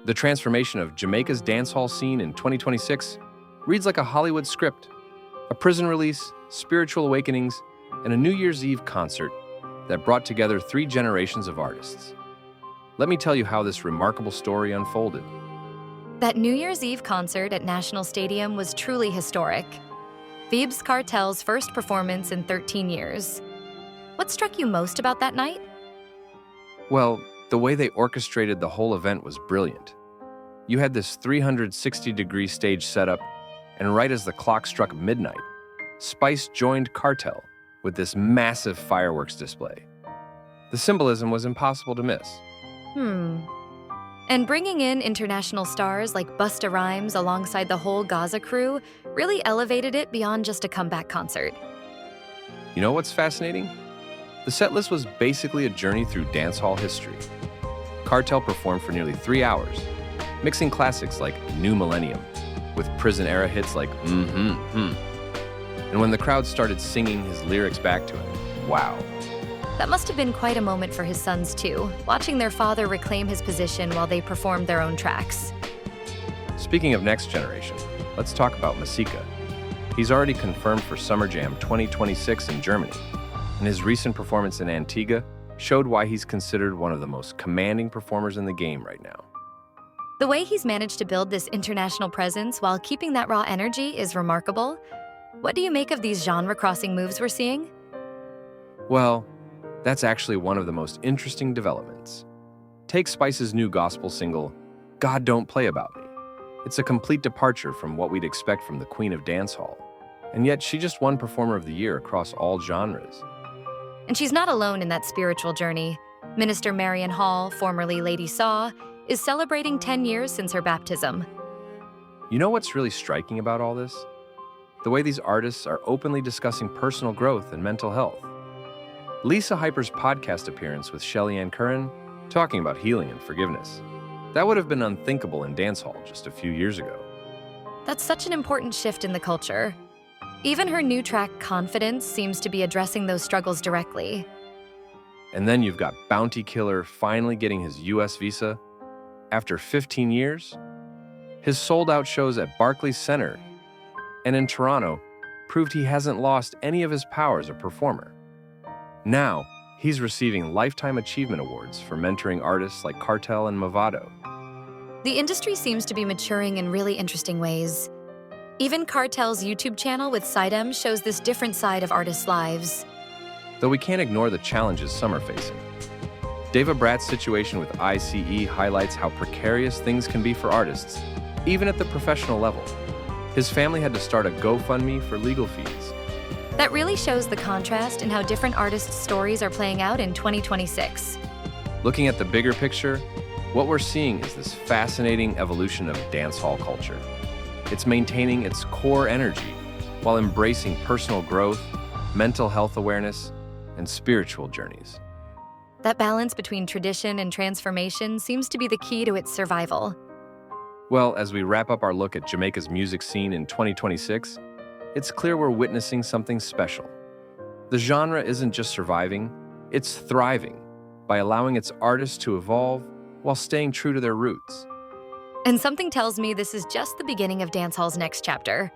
The transformation of Jamaica's dancehall scene in 2026 reads like a Hollywood script, a prison release, spiritual awakenings, and a New Year's Eve concert that brought together 3 generations of artists. Let me tell you how this remarkable story unfolded. That New Year's Eve concert at National Stadium was truly historic. Vybz Kartell's first performance in 13 years. What struck you most about that night? Well, the way they orchestrated the whole event was brilliant. You had this 360-degree stage setup, and right as the clock struck midnight, Spice joined Kartell with this massive fireworks display. The symbolism was impossible to miss. And bringing in international stars like Busta Rhymes alongside the whole Gaza crew really elevated it beyond just a comeback concert. You know what's fascinating? The setlist was basically a journey through dancehall history. Kartell performed for nearly 3 hours, mixing classics like New Millennium with prison-era hits like And when the crowd started singing his lyrics back to him, wow. That must have been quite a moment for his sons too, watching their father reclaim his position while they performed their own tracks. Speaking of next generation, let's talk about Masika. He's already confirmed for Summer Jam 2026 in Germany, and his recent performance in Antigua showed why he's considered one of the most commanding performers in the game right now. The way he's managed to build this international presence while keeping that raw energy is remarkable. What do you make of these genre-crossing moves we're seeing? Well, that's actually one of the most interesting developments. Take Spice's new gospel single, God Don't Play About Me. It's a complete departure from what we'd expect from the Queen of Dancehall, and yet she just won Performer of the Year across all genres. And she's not alone in that spiritual journey. Minister Marion Hall, formerly Lady Saw, is celebrating 10 years since her baptism. You know what's really striking about all this? The way these artists are openly discussing personal growth and mental health. Lisa Hyper's podcast appearance with Shelly Ann Curran, talking about healing and forgiveness. That would have been unthinkable in dancehall just a few years ago. That's such an important shift in the culture. Even her new track, Confidence, seems to be addressing those struggles directly. And then you've got Bounty Killer finally getting his US visa. After 15 years, his sold-out shows at Barclays Center and in Toronto proved he hasn't lost any of his power as a performer. Now, he's receiving Lifetime Achievement Awards for mentoring artists like Kartell and Mavado. The industry seems to be maturing in really interesting ways. Even Kartell's YouTube channel with Sidem shows this different side of artists' lives. Though we can't ignore the challenges some are facing. Deva Bratt's situation with ICE highlights how precarious things can be for artists, even at the professional level. His family had to start a GoFundMe for legal fees. That really shows the contrast in how different artists' stories are playing out in 2026. Looking at the bigger picture, what we're seeing is this fascinating evolution of dancehall culture. It's maintaining its core energy while embracing personal growth, mental health awareness, and spiritual journeys. That balance between tradition and transformation seems to be the key to its survival. Well, as we wrap up our look at Jamaica's music scene in 2026, it's clear we're witnessing something special. The genre isn't just surviving, it's thriving by allowing its artists to evolve while staying true to their roots. And something tells me this is just the beginning of dancehall's next chapter.